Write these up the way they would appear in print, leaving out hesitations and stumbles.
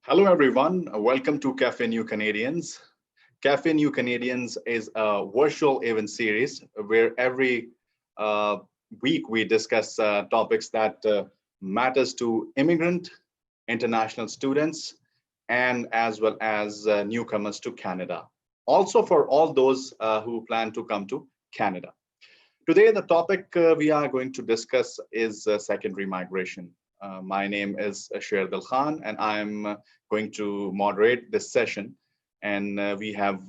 Hello, everyone. Welcome to Café New Canadians. Café New Canadians is a virtual event series where every uh, week we discuss topics that matters to immigrant, international students, and as well as newcomers to Canada. Also for all those who plan to come to Canada. Today, the topic we are going to discuss is secondary migration. My name is Sherdal Khan, and I'm going to moderate this session. And we have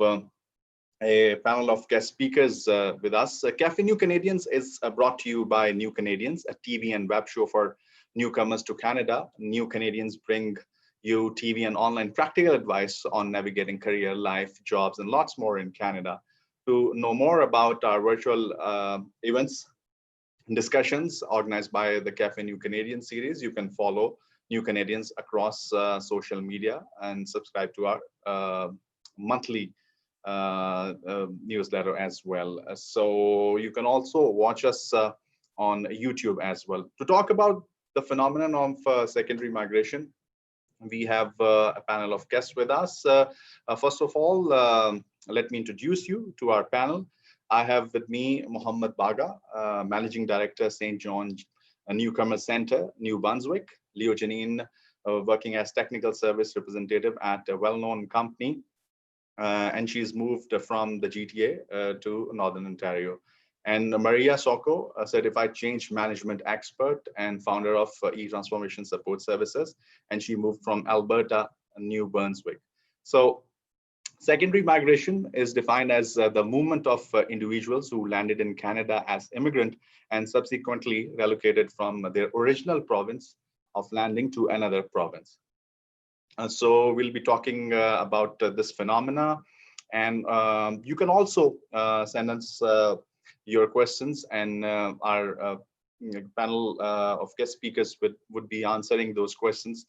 a panel of guest speakers with us. Café New Canadians is brought to you by New Canadians, a TV and web show for newcomers to Canada. New Canadians bring you TV and online practical advice on navigating career, life, jobs, and lots more in Canada. To know more about our virtual events and discussions organized by the Café New Canadian series, you can follow New Canadians across social media and subscribe to our monthly newsletter as well. So you can also watch us on YouTube as well. To talk about the phenomenon of secondary migration, we have a panel of guests with us. First of all, let me introduce you to our panel. I have with me Mohamed Bagha, Managing Director, St. John Newcomers Centre, New Brunswick. Leojenen, working as Technical Service Representative at a well-known company. And she's moved from the GTA to Northern Ontario. And Maria Sauco, a certified change management expert and founder of e-transformation support services. And she moved from Alberta, New Brunswick. So secondary migration is defined as the movement of individuals who landed in Canada as immigrant and subsequently relocated from their original province of landing to another province. So we'll be talking about this phenomena. And you can also send us your questions, and our panel of guest speakers would be answering those questions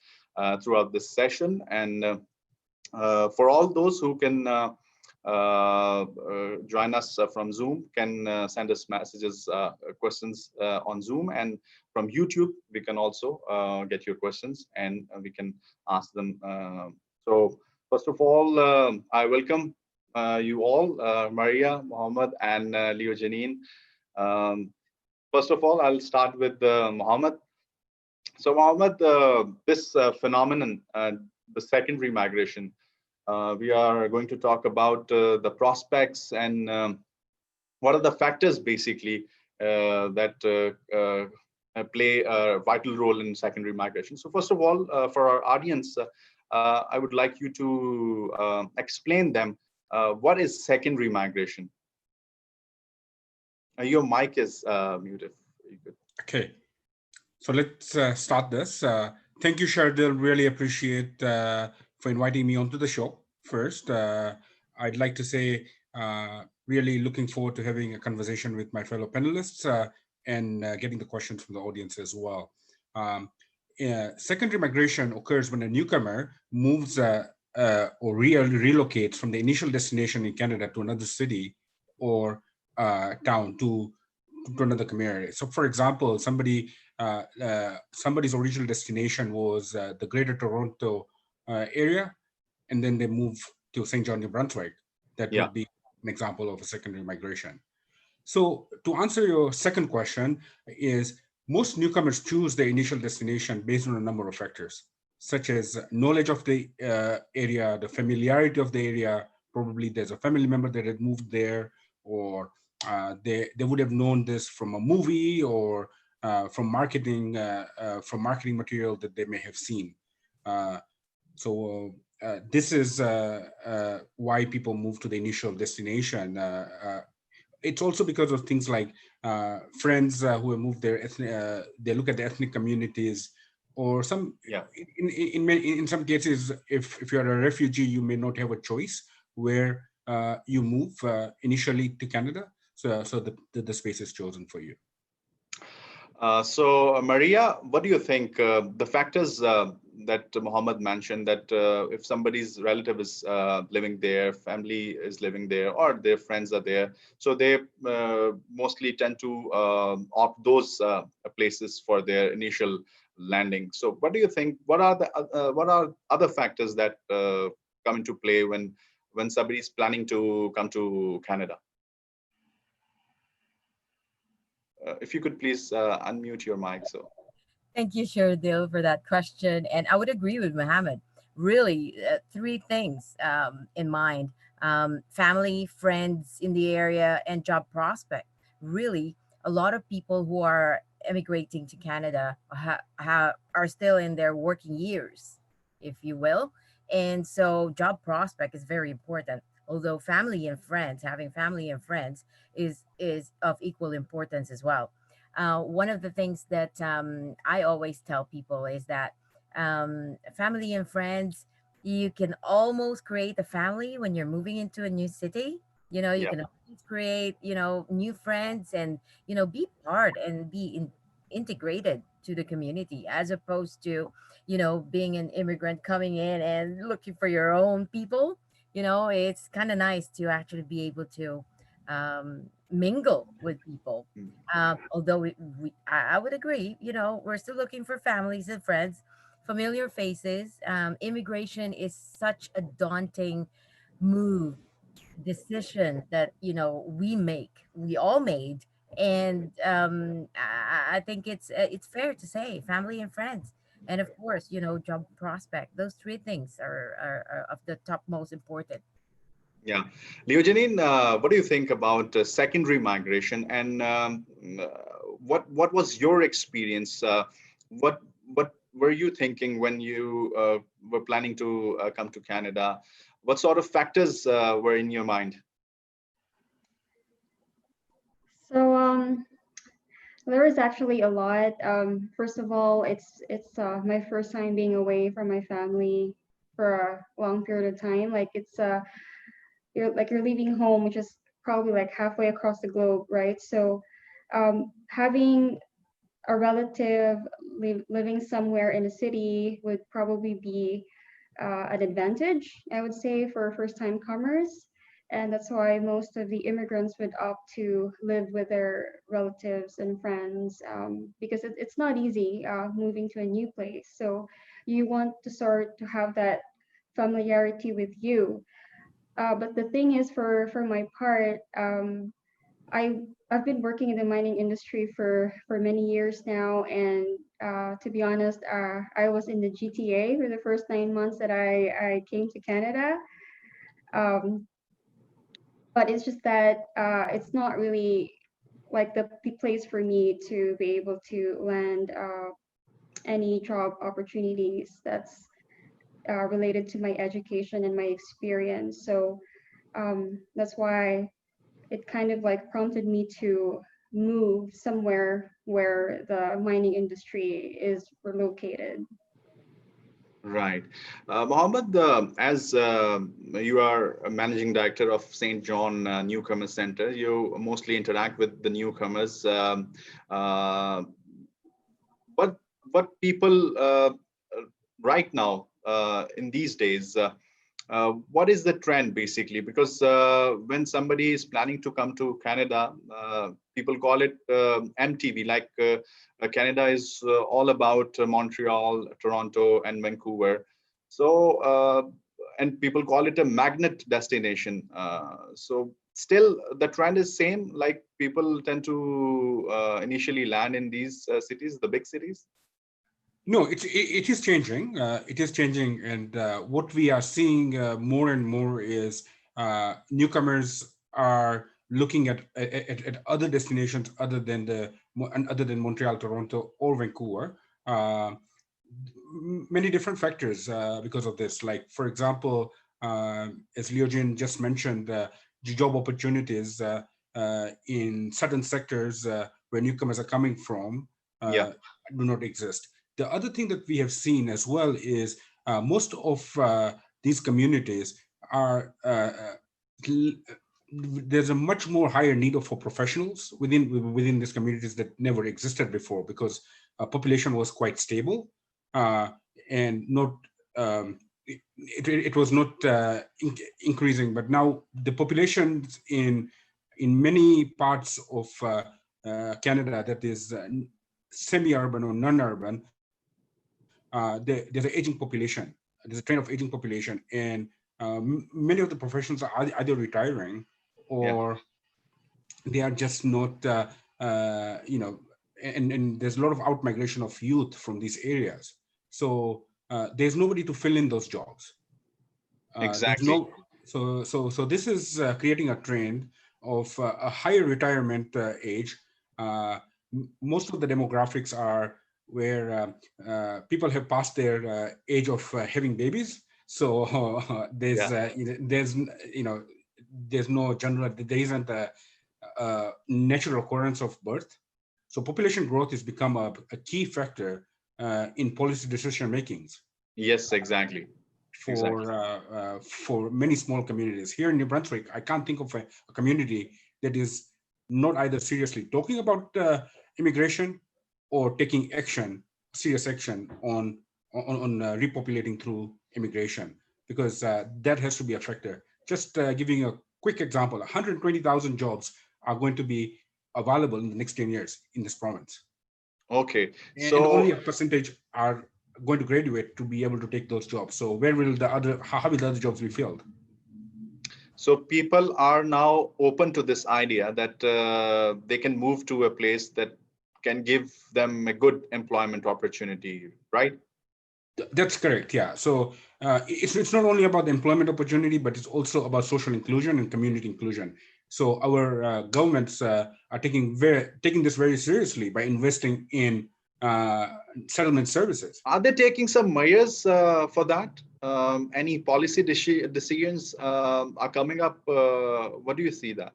throughout this session. And for all those who can join us from Zoom, can send us messages, questions on Zoom, and from YouTube, we can also get your questions and we can ask them. So first of all, I welcome you all, Maria, Mohamed, and Leojenen. First of all, I'll start with Mohamed. So Mohamed, this phenomenon, the secondary migration, we are going to talk about the prospects and what are the factors basically that play a vital role in secondary migration. So first of all, for our audience, I would like you to explain them what is secondary migration. Your mic is muted. Okay, so let's start this. Thank you, Shardil. Really appreciate for inviting me onto the show. First, I'd like to say really looking forward to having a conversation with my fellow panelists and getting the questions from the audience as well. Secondary migration occurs when a newcomer moves or relocates from the initial destination in Canada to another city or town to another community. So, for example, somebody's original destination was the Greater Toronto area, and then they move to St. John, New Brunswick. That would be an example of a secondary migration. So, to answer your second question, is most newcomers choose their initial destination based on a number of factors, such as knowledge of the area, the familiarity of the area. Probably there's a family member that had moved there, or they would have known this from a movie or from marketing material that they may have seen. So this is why people move to the initial destination. It's also because of things like friends who have moved there. They look at the ethnic communities, or some. In some cases, if you're a refugee, you may not have a choice where you move initially to Canada. So the space is chosen for you. So Maria, what do you think? The factors that Mohamed mentioned, that if somebody's relative is living there, family is living there, or their friends are there, so they mostly tend to opt those places for their initial landing. So what do you think? What are other factors that come into play when somebody is planning to come to Canada? If you could please unmute your mic. So Thank you, Sherdil, for that question. And I would agree with Mohammed. Really, three things in mind: family, friends in the area, and job prospect. Really, a lot of people who are emigrating to Canada are still in their working years, if you will. And so, job prospect is very important. Although family and friends, having family and friends is of equal importance as well. One of the things that I always tell people is that family and friends, you can almost create a family when you're moving into a new city. You yeah, can always create, new friends and, be part and integrated to the community as opposed to, being an immigrant coming in and looking for your own people. It's kind of nice to actually be able to mingle with people. mm, Although I would agree, we're still looking for families and friends, familiar faces. Immigration is such a daunting move, decision that we all made, and I think it's fair to say family and friends, and of course, job prospect. Those three things are of the top most important. yeah. Leojenen, what do you think about secondary migration, and what was your experience? What were you thinking when you were planning to come to Canada? What sort of factors were in your mind? So there is actually a lot. First of all, it's my first time being away from my family for a long period of time. Like you're leaving home, which is probably like halfway across the globe, right? So having a relative living somewhere in a city would probably be an advantage, I would say, for first time comers. And that's why most of the immigrants would opt to live with their relatives and friends because it's not easy moving to a new place. So you want to start to have that familiarity with you. But the thing is, for my part, I I've been working in the mining industry for many years now, and to be honest, I was in the GTA for the first 9 months that I came to Canada. Um, but it's just that it's not really like the place for me to be able to land any job opportunities that's related to my education and my experience. So that's why it kind of like prompted me to move somewhere where the mining industry is located. Right. Mohammed, as you are a managing director of St. John Newcomers Centre, you mostly interact with the newcomers. Uh, what people right now in these days? What is the trend basically? Because when somebody is planning to come to Canada, people call it MTV, like Canada is all about Montreal, Toronto, and Vancouver. So, and people call it a magnet destination. So still the trend is same, like people tend to initially land in these cities, the big cities. No, it is changing. It is changing, and what we are seeing more and more is newcomers are looking at other destinations other than Montreal, Toronto, or Vancouver. Many different factors because of this. Like for example, as Leogen just mentioned, the job opportunities in certain sectors where newcomers are coming from Yeah. do not exist. The other thing that we have seen as well is most of these communities are there's a much more higher need for professionals within these communities that never existed before because population was quite stable uh, and not it was not increasing, but now the population in many parts of Canada that is semi-urban or non-urban there's an aging population. There's a trend of aging population, and many of the professions are either retiring Yeah. or they are just not, and there's a lot of out migration of youth from these areas. So there's nobody to fill in those jobs. There's Exactly. no, so this is creating a trend of a higher retirement age. Most of the demographics are where people have passed their age of having babies. So Yeah. there's no general, there isn't a natural occurrence of birth. So population growth has become a key factor in policy decision makings Yes, exactly. Exactly. for many small communities. Here in New Brunswick, I can't think of a community that is not either seriously talking about immigration or taking action, serious action on repopulating through immigration, because that has to be a factor. Just giving a quick example, 120,000 jobs are going to be available in the next 10 years in this province, Okay. and only So a percentage are going to graduate to be able to take those jobs. So where will the other, how will the other jobs be filled? so people are now open to this idea that they can move to a place that can give them a good employment opportunity, right? That's correct. Yeah. So it's not only about the employment opportunity, but it's also about social inclusion and community inclusion. So our governments are taking this very seriously by investing in settlement services. Are they taking some measures for that? Any policy decisions are coming up? What do you see that?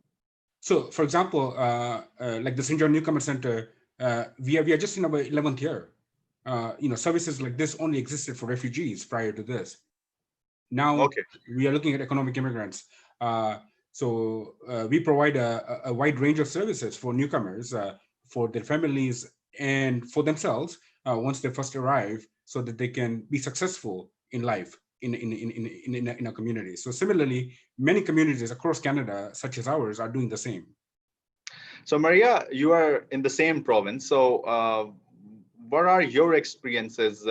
So, for example, like the St. John Newcomers Centre, we are just in our 11th year. Services like this only existed for refugees prior to this. Now Okay. we are looking at economic immigrants. We provide a wide range of services for newcomers, for their families, and for themselves once they first arrive, so that they can be successful in life in a community. So similarly, many communities across Canada, such as ours, are doing the same. So Maria, you are in the same province. So what are your experiences?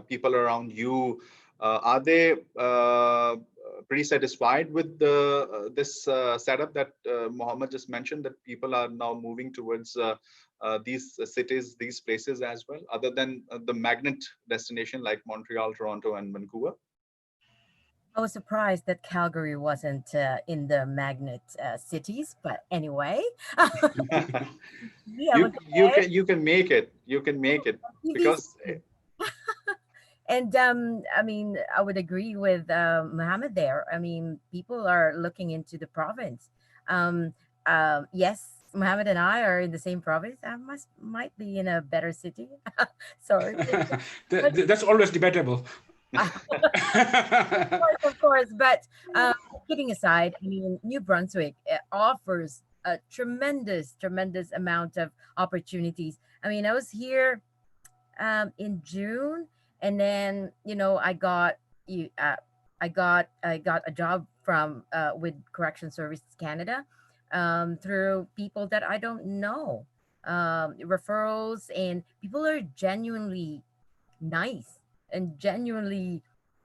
People around you, are they pretty satisfied with this setup that Mohammed just mentioned, that people are now moving towards these cities, these places as well, other than the magnet destination like Montreal, Toronto, and Vancouver? I was surprised that Calgary wasn't in the magnet cities, but anyway, yeah, you but you can you can make it. You can make it TV's. because And I mean, I would agree with Mohammed there. I mean, people are looking into the province. Um, yes, Mohammed and I are in the same province. I might be in a better city. Sorry, but That's always debatable. of course. But kidding aside, I mean, New Brunswick offers a tremendous amount of opportunities. I mean, I was here in June, and then you I got a job from with Correction Services Canada through people that I don't know, referrals, and people are genuinely nice and genuinely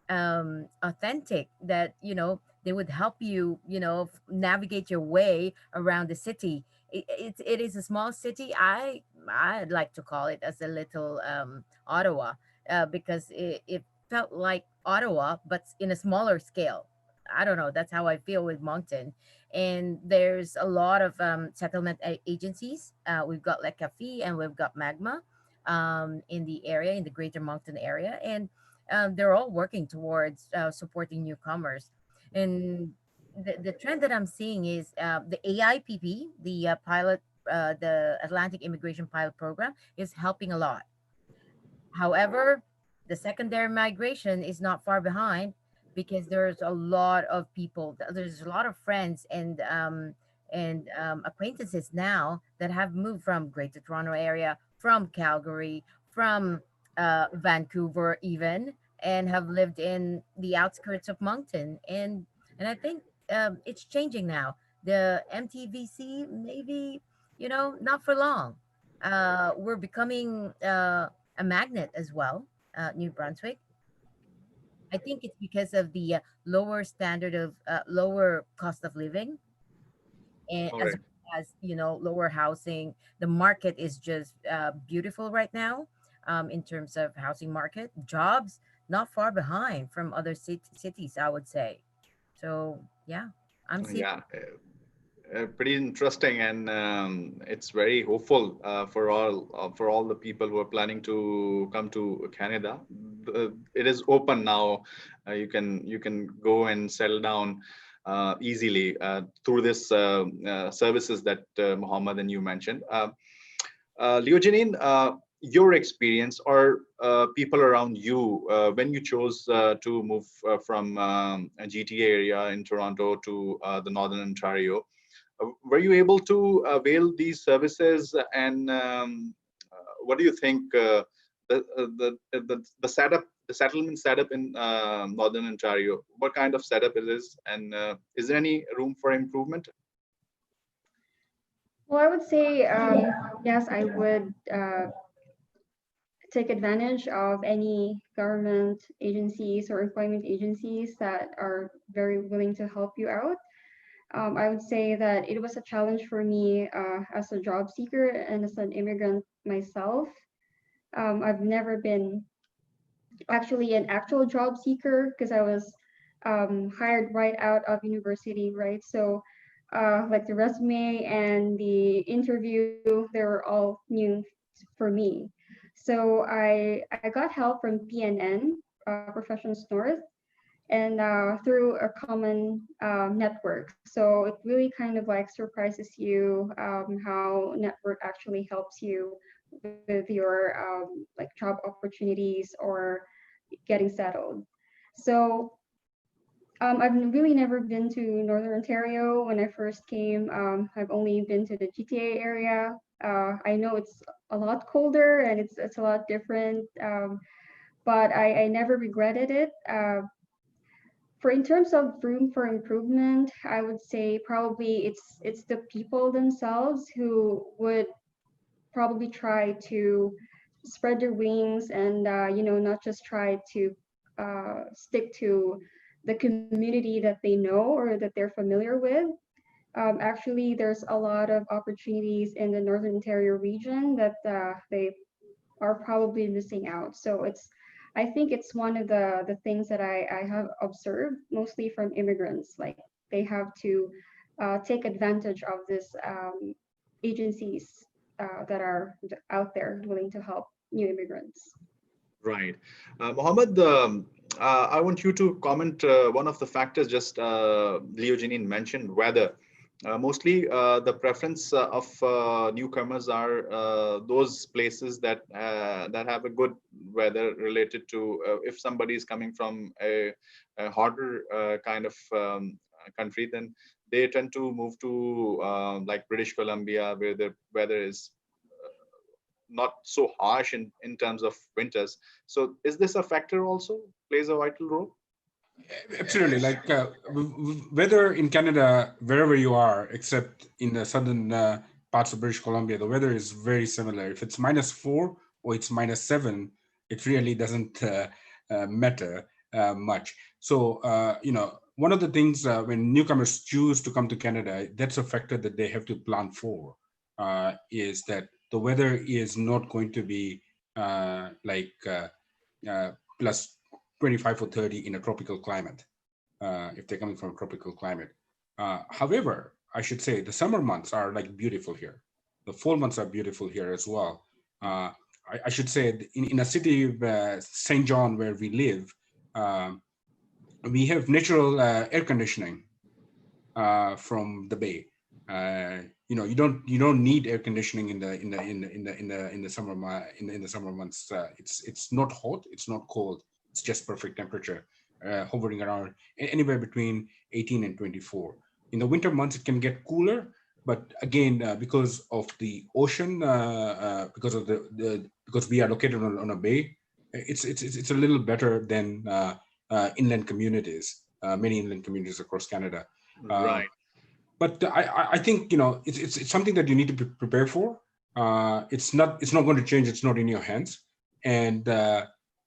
authentic, that they would help you, navigate your way around the city. It is a small city. I'd like to call it as a little Ottawa, because it felt like Ottawa but in a smaller scale. I don't know, that's how I feel with Moncton. And there's a lot of settlement agencies. We've got like Café and we've got Magma in the area, in the greater Moncton area, and they're all working towards supporting newcomers. And the trend that I'm seeing is the AIPP, the Atlantic Immigration Pilot Program, is helping a lot. However, the secondary migration is not far behind, because there's a lot of people, there's a lot of friends and acquaintances now that have moved from Greater Toronto area, from Calgary, from Vancouver even, and have lived in the outskirts of Moncton. And I think it's changing now. The MTVC, maybe, not for long. We're becoming a magnet as well. New Brunswick. I think it's because of the lower standard of lower cost of living, and All as right. well as lower housing. The market is just beautiful right now, in terms of housing market. Jobs not far behind from other cities, I would say. So yeah, I'm seeing. Yeah, pretty interesting, and it's very hopeful for all the people who are planning to come to Canada. It is open now. You can go and settle down easily through this services that Mohammed and you mentioned. Leojenen, your experience or people around you when you chose to move from a GTA area in Toronto to the Northern Ontario, were you able to avail these services? And what do you think the setup, the settlement setup in Northern Ontario? What kind of setup it is, and is there any room for improvement? Well, I would say yes, I would take advantage of any government agencies or employment agencies that are very willing to help you out. I would say that it was a challenge for me as a job seeker and as an immigrant myself. I've never been actually an actual job seeker because I was hired right out of university, right? So, like the resume and the interview, they were all new for me. So I got help from PNN, Professions North, and through a common network. So it really kind of like surprises you how network actually helps you with your like job opportunities or getting settled. So I've really never been to Northern Ontario. When I first came, I've only been to the GTA area. I know it's a lot colder and it's a lot different, but I never regretted it. For in terms of room for improvement, I would say probably it's the people themselves who would probably try to spread their wings and not just try to stick to the community that they know or that they're familiar with. Actually, there's a lot of opportunities in the Northern Ontario region that they are probably missing out. So I think it's one of the things that I have observed mostly from immigrants. Like they have to take advantage of this agencies that are out there willing to help new immigrants. Right. Mohammed, I want you to comment one of the factors just Leojenen mentioned, weather. Mostly the preference of newcomers are those places that have a good weather related to if somebody is coming from a hotter kind of country, then they tend to move to like British Columbia, where the weather is not so harsh in terms of winters. So is this a factor also plays a vital role? Absolutely. Like weather in Canada, wherever you are, except in the southern parts of British Columbia, the weather is very similar. If it's -4 or it's -7, it really doesn't matter much. So, one of the things when newcomers choose to come to Canada, that's a factor that they have to plan for, is that the weather is not going to be plus 25 or 30 in a tropical climate, if they're coming from a tropical climate. However, I should say the summer months are like beautiful here. The fall months are beautiful here as well. I should say in a city of St. John where we live, we have natural air conditioning from the bay. You don't need air conditioning in the summer months. It's not hot, it's not cold. It's just perfect temperature, hovering around anywhere between 18 and 24. In the winter months, it can get cooler, but again, because of the ocean, because we are located on a bay, it's a little better than inland communities, many inland communities across Canada. Right. But I think it's something that you need to prepare for. It's not going to change. It's not in your hands, and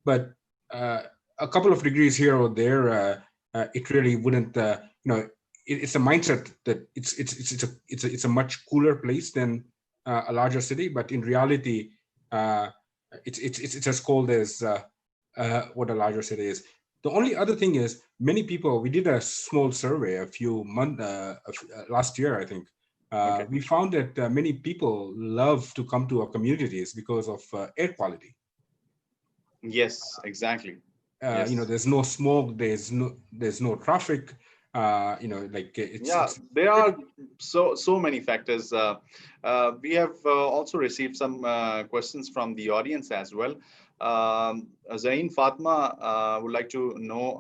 but a couple of degrees here or there, it really wouldn't. It's a mindset that it's a much cooler place than a larger city, but in reality, uh, it's as cold as what a larger city is. The only other thing is, many people. We did a small survey a few months last year, I think. Okay. We found that many people love to come to our communities because of air quality. Yes, exactly. Yes. There's no smoke, there's no traffic. Like Yeah, it's there pretty. are so many factors. We have also received some questions from the audience as well. Zain Fatma would like to know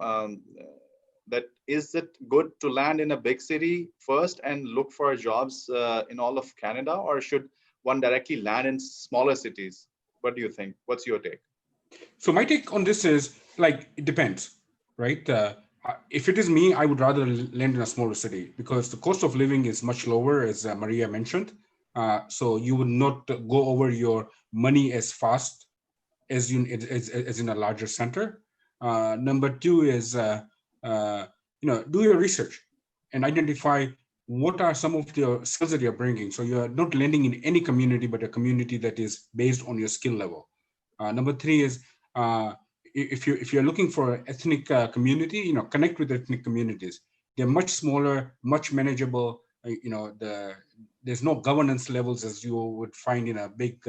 that is it good to land in a big city first and look for jobs in all of Canada, or should one directly land in smaller cities? What do you think? What's your take? So my take on this is, like, it depends, right? If it is me, I would rather land in a smaller city because the cost of living is much lower, as Maria mentioned. So you would not go over your money as fast as in a larger center. Number two is, uh, do your research and identify what are some of the skills that you're bringing. So you're not landing in any community, but a community that is based on your skill level. Number three is, if you're looking for an ethnic community, connect with ethnic communities. They're much smaller, much manageable. There's no governance levels as you would find in a big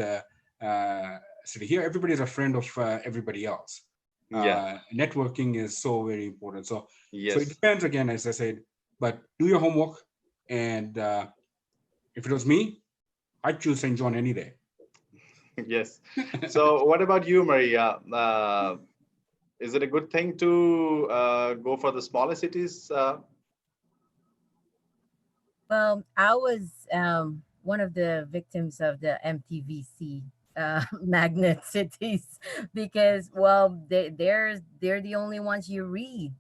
city. Here, everybody is a friend of everybody else. Yeah. Networking is so very important. So it Yes. depends, again, as I said, but do your homework. And if it was me, I'd choose St. John any day. Yes. So, what about you, Maria? Is it a good thing to go for the smaller cities? Well, I was one of the victims of the MTVC magnet cities because, well, they're the only ones you read,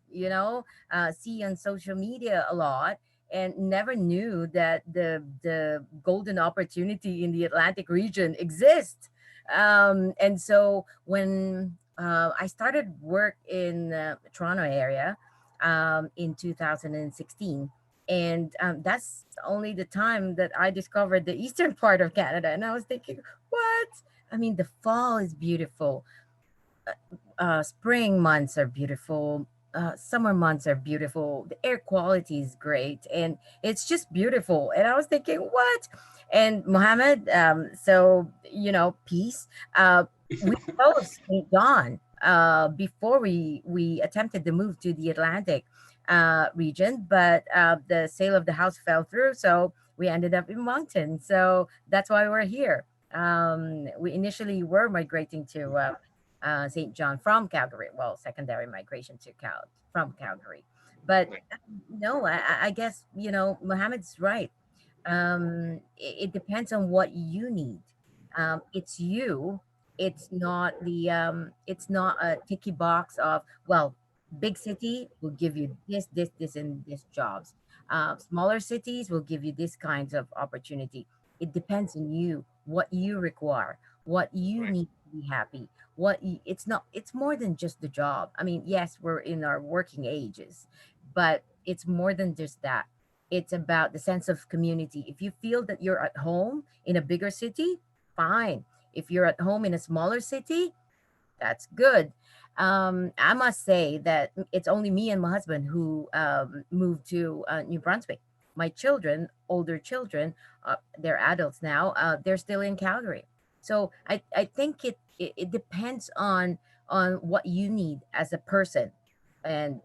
see on social media a lot, and never knew that the golden opportunity in the Atlantic region exists. And so when I started work in Toronto area in 2016, and that's only the time that I discovered the eastern part of Canada, and I was thinking, what? I mean, the fall is beautiful, spring months are beautiful, summer months are beautiful, the air quality is great, and it's just beautiful. And I was thinking, what? And Mohammed, so peace. We both stayed on before we attempted to move to the Atlantic region, but the sale of the house fell through, so we ended up in Moncton. So that's why we're here. We initially were migrating to St. John from Calgary. Well, secondary migration to from Calgary. But no, I guess Mohammed's right. It depends on what you need. It's you. It's not a ticky box of, well, big city will give you this, and this jobs. Smaller cities will give you this kinds of opportunity. It depends on you, what you require, what you Right. need to be happy. It's not. It's more than just the job. I mean, yes, we're in our working ages, but it's more than just that. It's about the sense of community. If you feel that you're at home in a bigger city, fine. If you're at home in a smaller city, that's good. I must say that it's only me and my husband who moved to New Brunswick. My children, older children, they're adults now. They're still in Calgary. So I think it depends on what you need as a person, and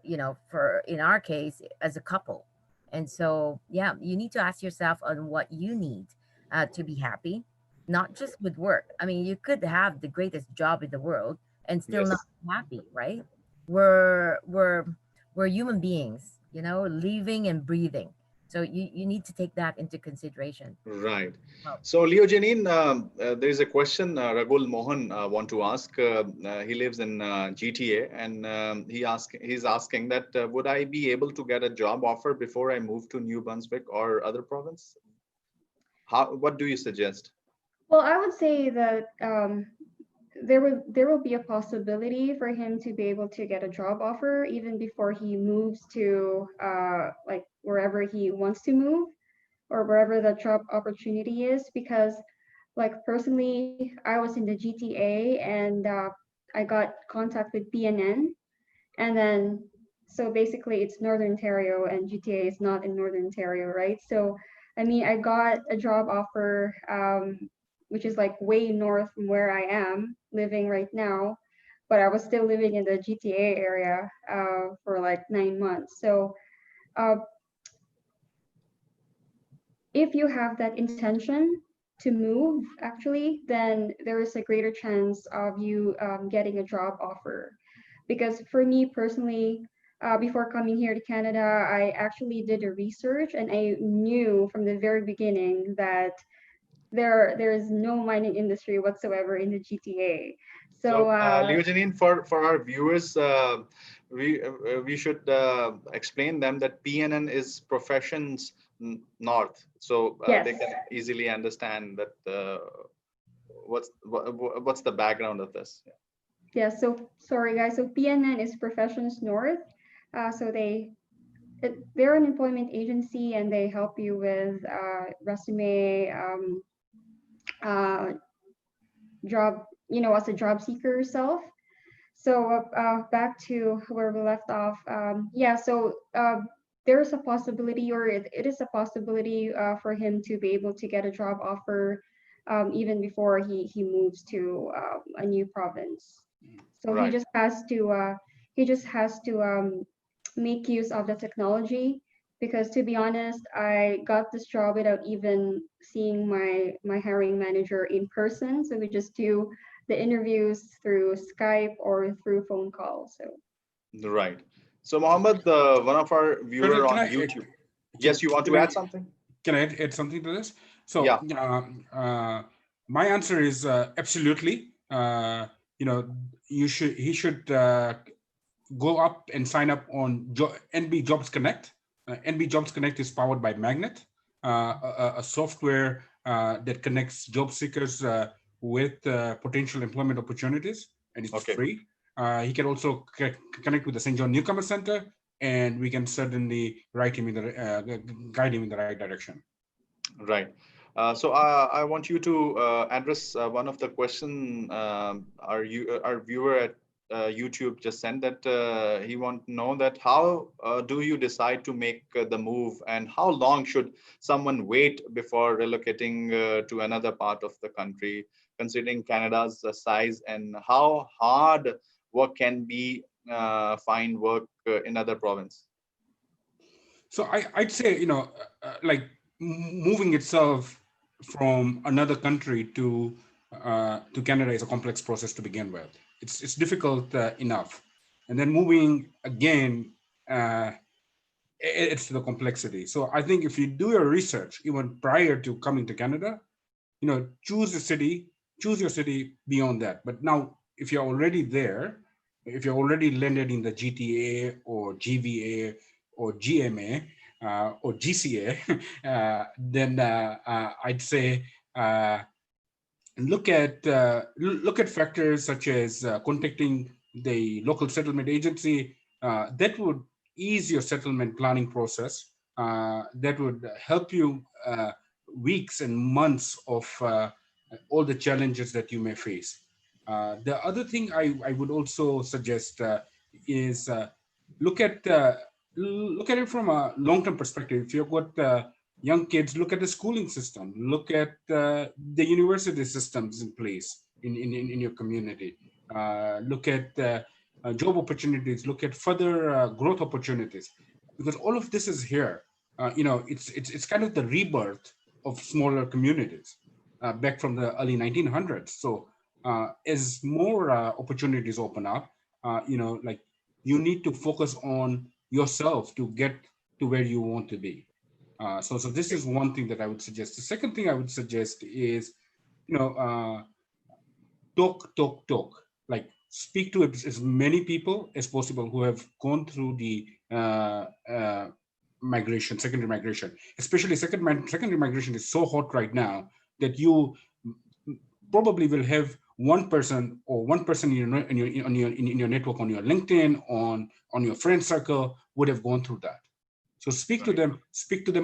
for in our case as a couple. And so yeah, you need to ask yourself on what you need to be happy, not just with work. I mean, you could have the greatest job in the world and still not Yes. be happy, right? We're human beings, living and breathing. So you need to take that into consideration. Right. Well, So, Leojenen, there is a question Ragul Mohan want to ask. He lives in GTA, and he's asking that would I be able to get a job offer before I move to New Brunswick or other province? What do you suggest? Well, I would say that there will be a possibility for him to be able to get a job offer even before he moves to like wherever he wants to move or wherever the job opportunity is, because like personally I was in the GTA and I got contact with PNN, and then so basically it's Northern Ontario and GTA is not in Northern Ontario, right? So I mean I got a job offer which is like way north from where I am living right now, but I was still living in the GTA area for like 9 months. So uh, if you have that intention to move, actually, then there is a greater chance of you getting a job offer. Because for me personally, before coming here to Canada, I actually did a research and I knew from the very beginning that there is no mining industry whatsoever in the GTA. So So, Leojenen, for our viewers, we should explain them that PNN is Professions North, so yes, they can easily understand that what's the background of this. yeah. So sorry guys. So PNN is Professions North. So they're an employment agency and they help you with resume, uh, job, as a job seeker yourself. So back to where we left off. Yeah, so there's a possibility, or it is a possibility for him to be able to get a job offer even before he moves to a new province. So Right. he just has to make use of the technology, because to be honest, I got this job without even seeing my hiring manager in person. So we just do the interviews through Skype or through phone call. So Right. So, Mohammed, one of our viewer Can on I YouTube. can, Yes, you want can to I add something? can I add something to this? So Yeah. my answer is absolutely. He should go up and sign up on NB Jobs Connect. NB Jobs Connect is powered by Magnet, a software that connects job seekers with potential employment opportunities, and it's Okay. free. He can also connect with the St. John Newcomers Centre, and we can certainly guide him in the right direction. Right. So I want you to address one of the question our viewer at YouTube just sent, that he want to know that how do you decide to make the move, and how long should someone wait before relocating to another part of the country, considering Canada's size, and how hard work can be find work in other province? So I'd say, like moving itself from another country to Canada is a complex process to begin with. It's difficult enough, and then moving again, uh, it's the complexity. So I think if you do your research even prior to coming to Canada, choose your city beyond that. But now, if you're already there, if you're already landed in the GTA or GVA or GMA or GCA, then I'd say look at factors such as contacting the local settlement agency. That would ease your settlement planning process. That would help you weeks and months of all the challenges that you may face. The other thing I would also suggest is look at it from a long-term perspective. If you've got young kids, look at the schooling system, look at the university systems in place in your community, look at job opportunities, look at further growth opportunities, because all of this is here. It's kind of the rebirth of smaller communities back from the early 1900s. So as more opportunities open up, like you need to focus on yourself to get to where you want to be. So this is one thing that I would suggest. The second thing I would suggest is, you know, uh, talk. Like speak to as many people as possible who have gone through the secondary migration. Especially secondary migration is so hot right now that you probably will have one person in your network, on your LinkedIn, on your friend circle would have gone through that. So speak to them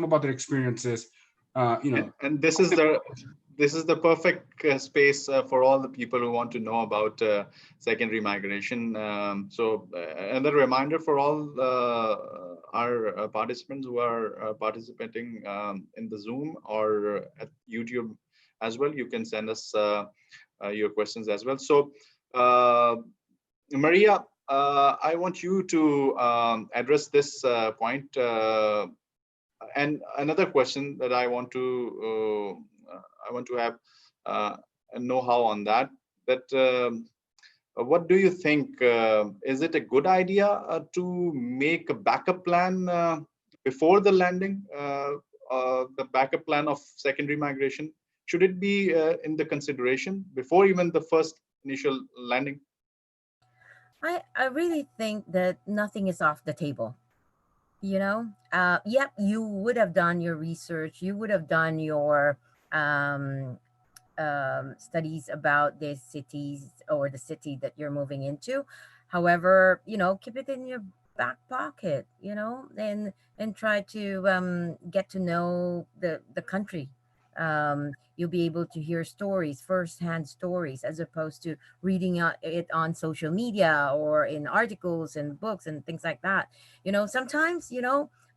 about their experiences. And this is the perfect space for all the people who want to know about secondary migration. So another reminder for all our participants who are participating in the Zoom or at YouTube as well, you can send us your questions as well. So Maria, I want you to address this point. And another question that I want to have a know-how on that. What do you think? Is it a good idea to make a backup plan before the landing? The backup plan of secondary migration, should it be in the consideration before even the first initial landing? I really think that nothing is off the table. Yep, you would have done your research, you would have done your um, studies about the cities or the city that you're moving into. However, keep it in your back pocket, and try to get to know the country. You'll be able to hear stories, firsthand stories, as opposed to reading it on social media or in articles and books and things like that. Sometimes,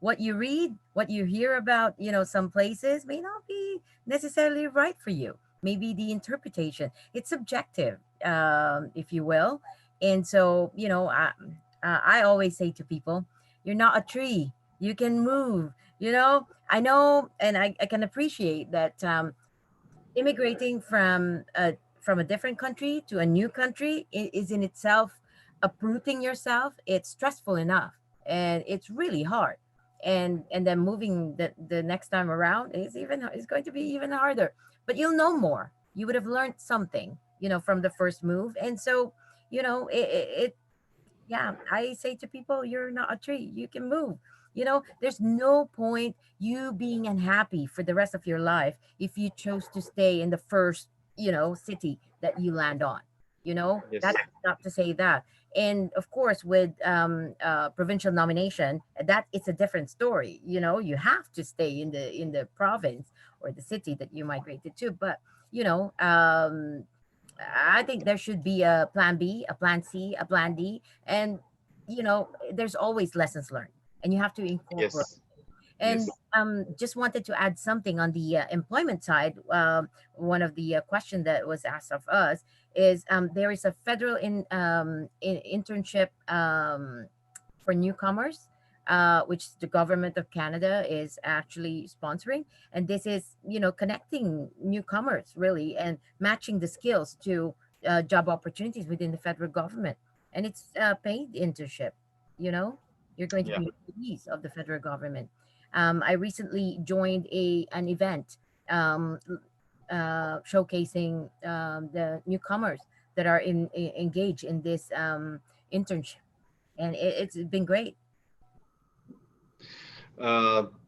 what you read, what you hear about, some places may not be necessarily right for you. Maybe the interpretation, it's subjective, if you will. And so, I always say to people, you're not a tree, you can move. I know, and I can appreciate that immigrating from a different country to a new country is in itself uprooting yourself. It's stressful enough, and it's really hard. And then moving the next time around is going to be even harder. But you'll know more. You would have learned something, from the first move. And so, yeah, I say to people, you're not a tree, you can move. There's no point you being unhappy for the rest of your life if you chose to stay in the first, city that you land on. Yes. That's not to say that. And of course, with provincial nomination, that it's a different story. You have to stay in the province or the city that you migrated to. But I think there should be a plan B, a plan C, a plan D, and there's always lessons learned, and you have to incorporate. Yes. And Yes. just wanted to add something on the employment side. One of the question that was asked of us is there is a federal internship for newcomers, which the government of Canada is actually sponsoring. And this is, connecting newcomers really and matching the skills to job opportunities within the federal government. And it's a paid internship, you're going to Yeah. be employees of the federal government. I recently joined an event showcasing the newcomers that are engaged in this internship, and it's been great.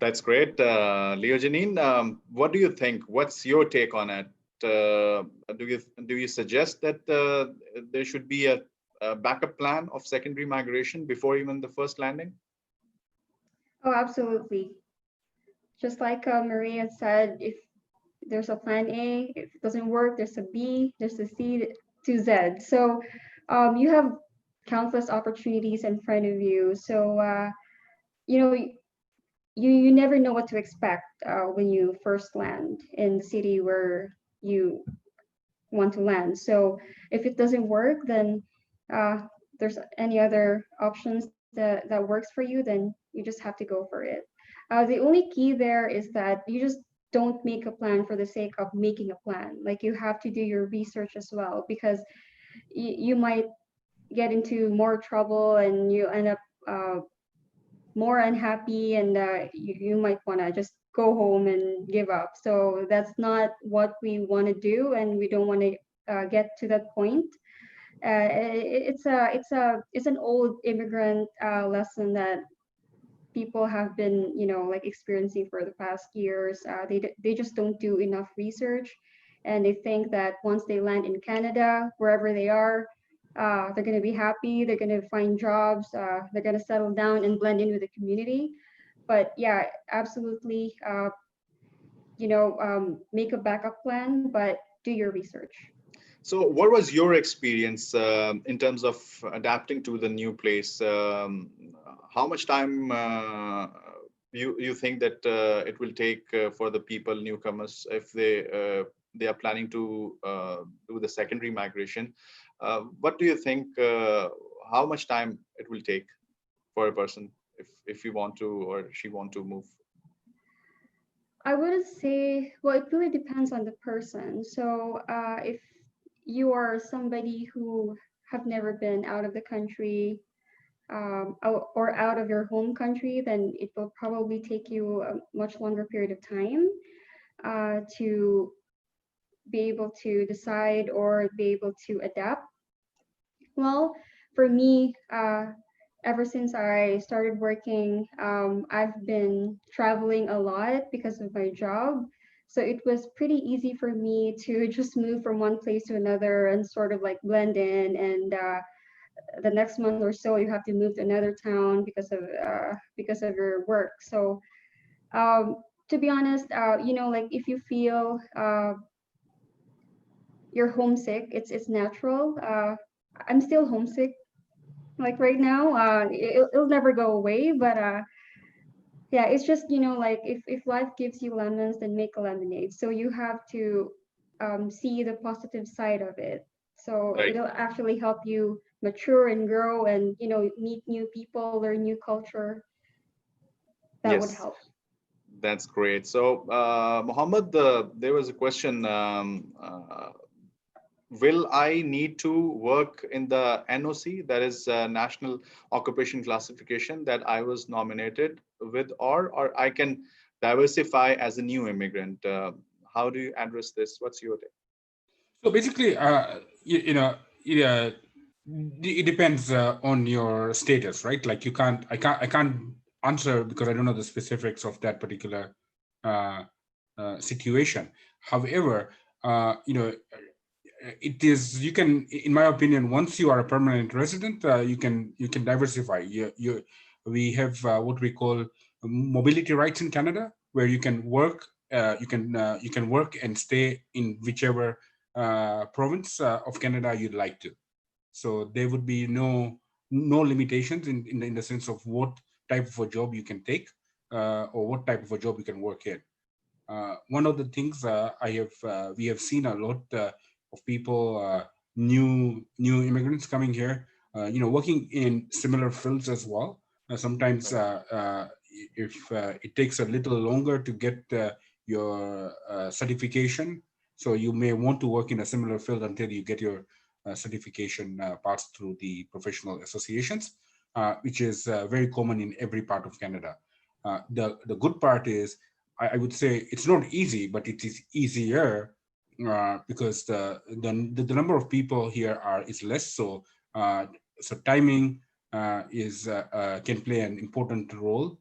That's great. Leojenen, what do you think? What's your take on it? Do you suggest that there should be a backup plan of secondary migration before even the first landing? Oh, absolutely. Just like Maria said, if there's a plan A, if it doesn't work, there's a B, there's a C to Z. So you have countless opportunities in front of you. So you know, you never know what to expect when you first land in the city where you want to land. So if it doesn't work, then there's any other options that works for you, then you just have to go for it. The only key there is that you just don't make a plan for the sake of making a plan. Like you have to do your research as well, because you might get into more trouble and you end up more unhappy, and you might want to just go home and give up. So that's not what we want to do, and we don't want to get to that point. It's an old immigrant lesson that people have been, like experiencing for the past years. They just don't do enough research, and they think that once they land in Canada, wherever they are, they're going to be happy, they're going to find jobs, they're going to settle down and blend in with the community. But yeah, absolutely, make a backup plan, but do your research. So, what was your experience in terms of adapting to the new place? How much time you think that it will take for the people, newcomers, if they are planning to do the secondary migration? What do you think? How much time it will take for a person if you want to or she want to move? I would say, well, it really depends on the person. So if you are somebody who have never been out of the country, or out of your home country, then it will probably take you a much longer period of time to be able to decide or be able to adapt. Well, for me, ever since I started working, I've been traveling a lot because of my job. So it was pretty easy for me to just move from one place to another and sort of like blend in. And the next month or so, you have to move to another town because of your work. So to be honest, like if you feel you're homesick, it's natural. I'm still homesick like right now. It'll never go away, but yeah, it's just like if life gives you lemons, then make a lemonade. So you have to see the positive side of it. So Right. it'll actually help you mature and grow, and meet new people, learn new culture. That would Yes. help. That's great. So, Mohammed, there was a question. Will I need to work in the NOC, that is National Occupation Classification, that I was nominated with, or I can diversify as a new immigrant? How do you address this? What's your take? So basically, yeah, it depends on your status, right? Like I can't answer because I don't know the specifics of that particular uh, situation. However, it is, you can, in my opinion, once you are a permanent resident, you can diversify. We have what we call mobility rights in Canada, where you can work, you can work and stay in whichever province of Canada you'd like to. So there would be no limitations in the sense of what type of a job you can take, or what type of a job you can work in. One of the things we have seen a lot of people, new immigrants coming here, working in similar fields as well. Sometimes, if it takes a little longer to get your certification, so you may want to work in a similar field until you get your certification passed through the professional associations, which is very common in every part of Canada. The good part is, I would say it's not easy, but it is easier because the number of people here is less. So timing is can play an important role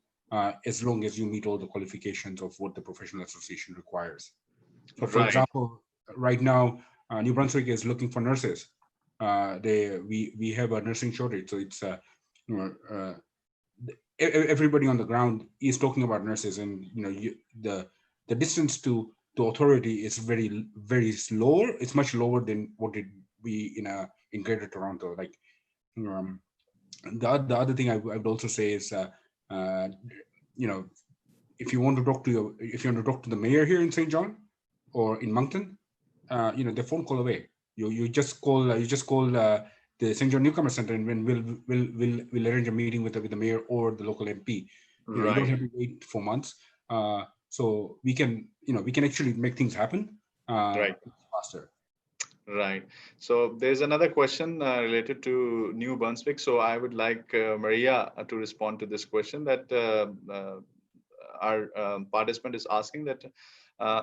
as long as you meet all the qualifications of what the professional association requires. So, for Right. example, right now, New Brunswick is looking for nurses. We have a nursing shortage, so it's you know, everybody on the ground is talking about nurses, and the distance to authority is very lower. It's much lower than what it be in Greater Toronto. Like, um, the other thing I would also say is, uh, you know if you want to talk to the mayor here in St. John or in Moncton, they're phone call away. You just call the St. John Newcomers Centre, and when we'll arrange a meeting with the mayor or the local MP. You don't Right. have to wait for months. So we can actually make things happen Right. faster. Right. So there's another question related to New Brunswick. So I would like Maria to respond to this question that our participant is asking, that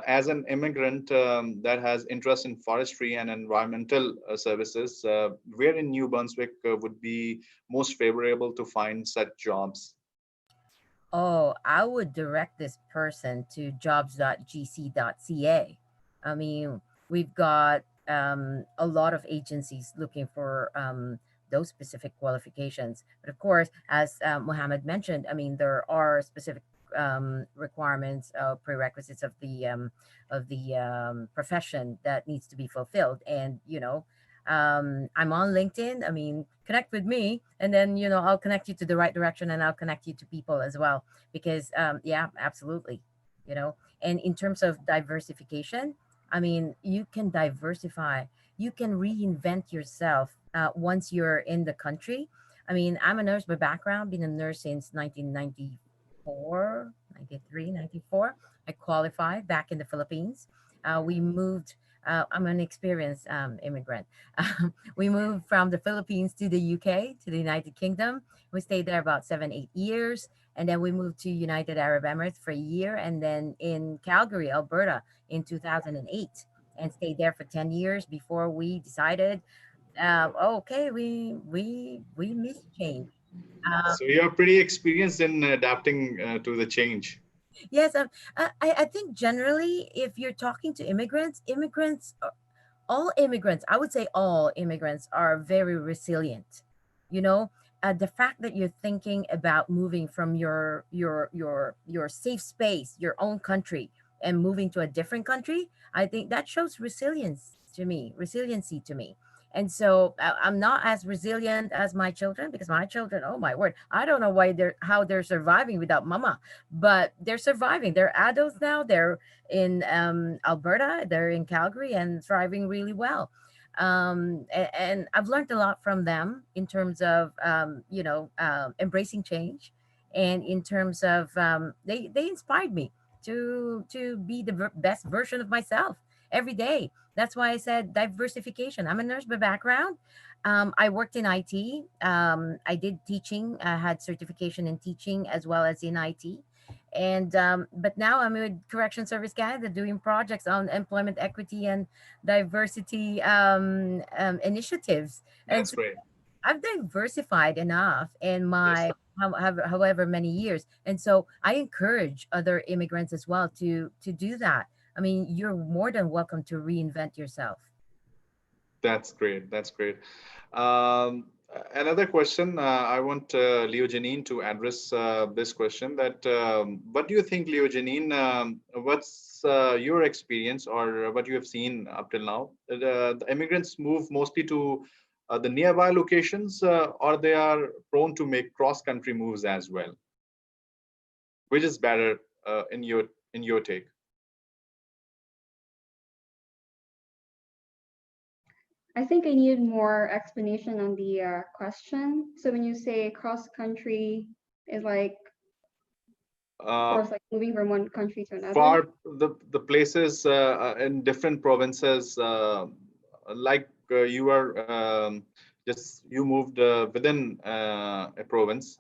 as an immigrant that has interest in forestry and environmental services, where in New Brunswick would be most favorable to find such jobs? Oh, I would direct this person to jobs.gc.ca. I mean, we've got a lot of agencies looking for those specific qualifications. But of course, as Mohammed mentioned, I mean, there are specific requirements, prerequisites of the profession that needs to be fulfilled. And I'm on LinkedIn. I mean, connect with me, and then I'll connect you to the right direction, and I'll connect you to people as well. Because yeah, absolutely. And in terms of diversification, I mean, you can diversify, you can reinvent yourself once you're in the country. I mean, I'm a nurse by background, been a nurse since 1994, 93, 94. I qualified back in the Philippines. We moved, I'm an experienced immigrant. We moved from the Philippines to the UK, to the United Kingdom. We stayed there about 7, 8 years. And then we moved to United Arab Emirates for a year, and then in Calgary, Alberta, in 2008, and stayed there for 10 years before we decided, okay, we miss change. So you're pretty experienced in adapting to the change. Yes, I think generally, if you're talking to immigrants, all immigrants, I would say all immigrants are very resilient. You know, the fact that you're thinking about moving from your safe space, your own country, and moving to a different country, I think that shows resiliency to me. And so I'm not as resilient as my children, because my children, oh my word, I don't know how they're surviving without mama, but they're surviving. They're adults now. They're in Alberta, they're in Calgary, and thriving really well. And I've learned a lot from them in terms of embracing change, and in terms of they inspired me to be the best version of myself every day. That's why I said diversification. I'm a nurse by background. I worked in IT. I did teaching. I had certification in teaching as well as in IT. And but now I'm with Correction Service Canada doing projects on employment equity and diversity initiatives. And That's so great. I've diversified enough in Yes. my however many years. And so I encourage other immigrants as well to do that. I mean, you're more than welcome to reinvent yourself. That's great. That's great. Another question. I want Leojenen to address this question. That what do you think, Leojenen? What's your experience, or what you have seen up till now? The immigrants move mostly to the nearby locations, or they are prone to make cross-country moves as well. Which is better in your take? I think I need more explanation on the question. So when you say cross country, is like, of Uh, course, like moving from one country to another. far the places in different provinces, like you are just you moved within a province,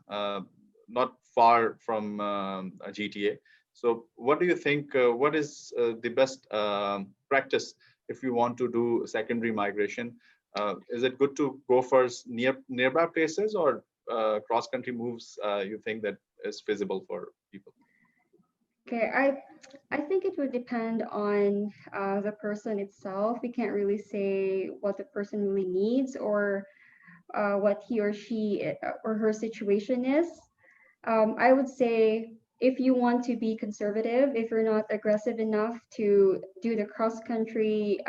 not far from a GTA. So what do you think, what is the best practice if you want to do secondary migration? Is it good to go for nearby places, or cross country moves you think that is feasible for people? Okay, I think it would depend on the person itself. We can't really say what the person really needs, or what he or she or her situation is. I would say if you want to be conservative, if you're not aggressive enough to do the cross country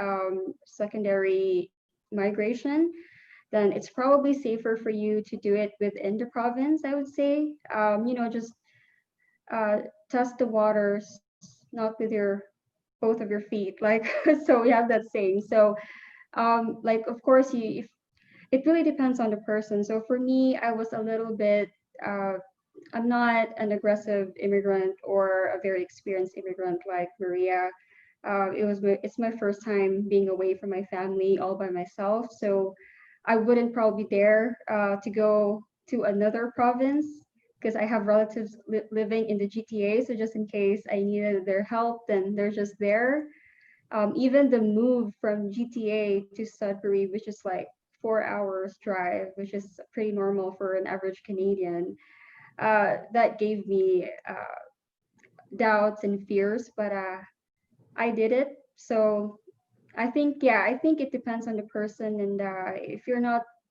secondary migration, then it's probably safer for you to do it within the province, I would say. Just uh, test the waters, not with your both of your feet. Like, so we have that saying. So, like, of course, if it really depends on the person. So for me, I was a little bit, uh, I'm not an aggressive immigrant or a very experienced immigrant like Maria. It's my first time being away from my family all by myself. So I wouldn't probably dare to go to another province because I have relatives living in the GTA. So just in case I needed their help, then they're just there. Even the move from GTA to Sudbury, which is like 4 hours drive, which is pretty normal for an average Canadian, that gave me doubts and fears, but I did it. So I think, yeah, I think it depends on the person, and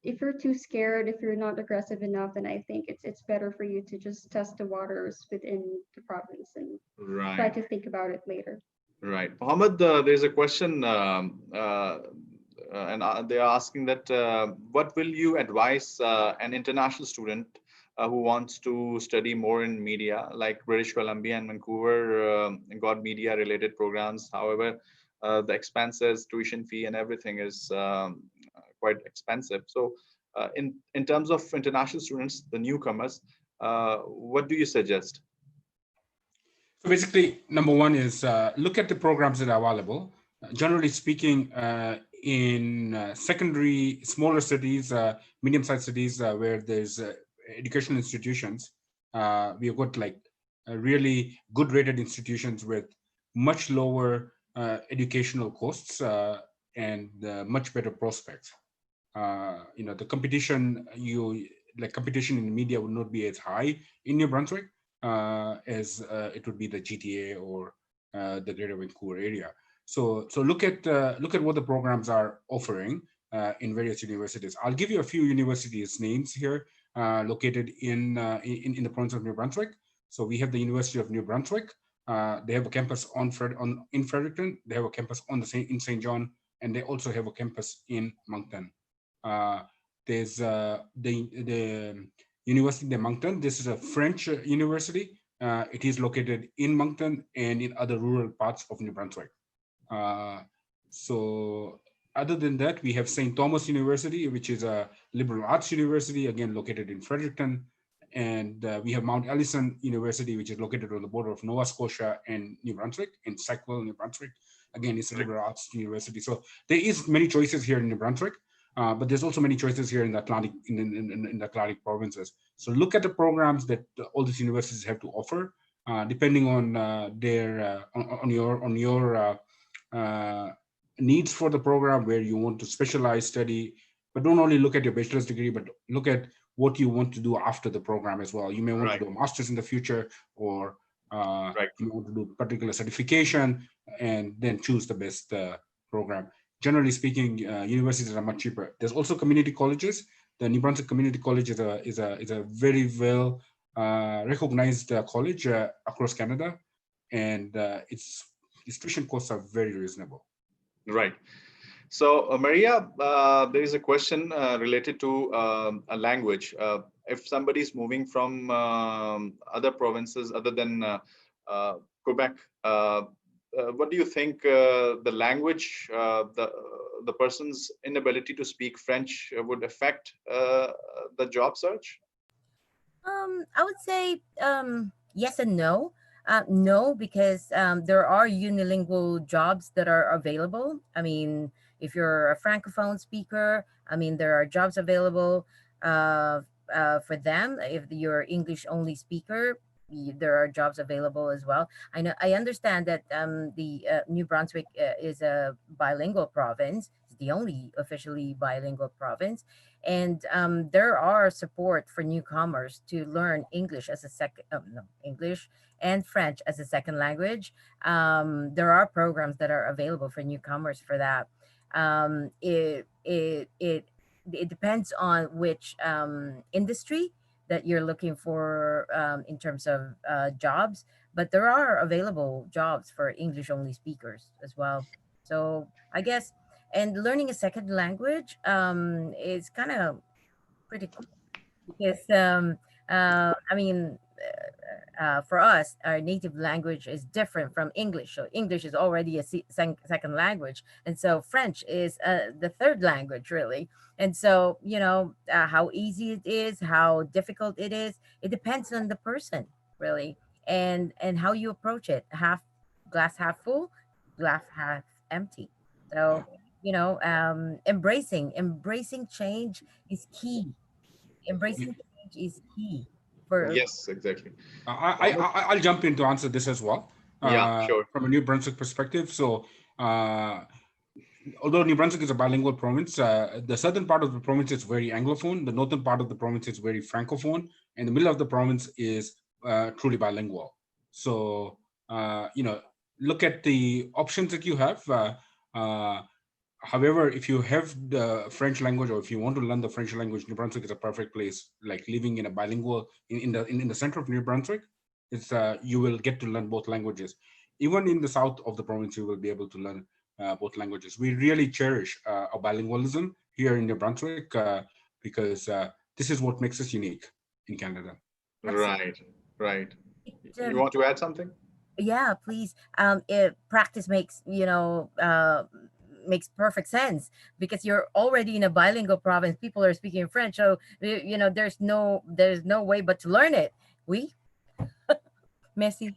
if you're too scared, if you're not aggressive enough, then I think it's better for you to just test the waters within the province and try Right. to think about it later. Right. Mohammed, there's a question, and they are asking that what will you advise an international student who wants to study more in media, like British Columbia and Vancouver, got media related programs. However, the expenses, tuition fee, and everything is quite expensive. So, in terms of international students, the newcomers, what do you suggest? So basically, number one is look at the programs that are available. Generally speaking, in secondary, smaller cities, medium-sized cities where there's educational institutions, we have got like really good rated institutions with much lower educational costs and much better prospects. The competition competition in media would not be as high in New Brunswick as it would be the GTA or the Greater Vancouver area. So look at what the programs are offering in various universities. I'll give you a few universities names here located in the province of New Brunswick. So we have the University of New Brunswick. They have a campus in Fredericton. They have a campus in St. John, and they also have a campus in Moncton. Uh, there's the University de Moncton. This is a French university. It is located in Moncton and in other rural parts of New Brunswick. Uh, so other than that, we have St. Thomas University, which is a liberal arts university, again located in Fredericton. And we have Mount Allison University, which is located on the border of Nova Scotia and New Brunswick, in Sackville, New Brunswick. Again, it's a liberal arts university. So there is many choices here in New Brunswick. But there's also many choices here in the Atlantic in the Atlantic provinces. So look at the programs that all these universities have to offer, depending on their on your needs for the program, where you want to specialize, study. But don't only look at your bachelor's degree, but look at what you want to do after the program as well. You may want to do a master's in the future, or you want to do particular certification, and then choose the best program. Generally speaking, universities are much cheaper. There's also community colleges. The New Brunswick Community College is a very well recognized college across Canada, and its tuition costs are very reasonable. Right. So, Maria, there is a question related to a language. If somebody is moving from other provinces other than Quebec, what do you think the language, the person's inability to speak French would affect the job search? I would say yes and no. No, because there are unilingual jobs that are available. I mean, if you're a francophone speaker, I mean, there are jobs available for them. If you're English only speaker, there are jobs available as well. I understand that the New Brunswick is a bilingual province. It's the only officially bilingual province, and there are support for newcomers to learn English as a second, no, English and French as a second language. There are programs that are available for newcomers for that. It depends on which industry that you're looking for in terms of jobs, but there are available jobs for English only speakers as well. So I guess, and learning a second language is kind of pretty cool because I mean, for us, our native language is different from English. So English is already a second language, and so French is the third language, really. And so, how easy it is, how difficult it is, it depends on the person, really, and how you approach it. Glass half full, glass half empty. So, embracing change is key. Embracing change is key for. Yes, exactly. I'll jump in to answer this as well. Yeah, sure. From a New Brunswick perspective. So, although New Brunswick is a bilingual province, the southern part of the province is very Anglophone. The northern part of the province is very Francophone, and the middle of the province is truly bilingual. So, look at the options that you have. However, if you have the French language, or if you want to learn the French language, New Brunswick is a perfect place. Like living in a bilingual in the center of New Brunswick, it's you will get to learn both languages. Even in the south of the province, you will be able to learn both languages. We really cherish our bilingualism here in New Brunswick because this is what makes us unique in Canada. Absolutely. Right, right. It, You want to add something? yeah, please. It, practice makes, makes perfect sense, because you're already in a bilingual province. People are speaking French, so there's no way but to learn it. We Messi.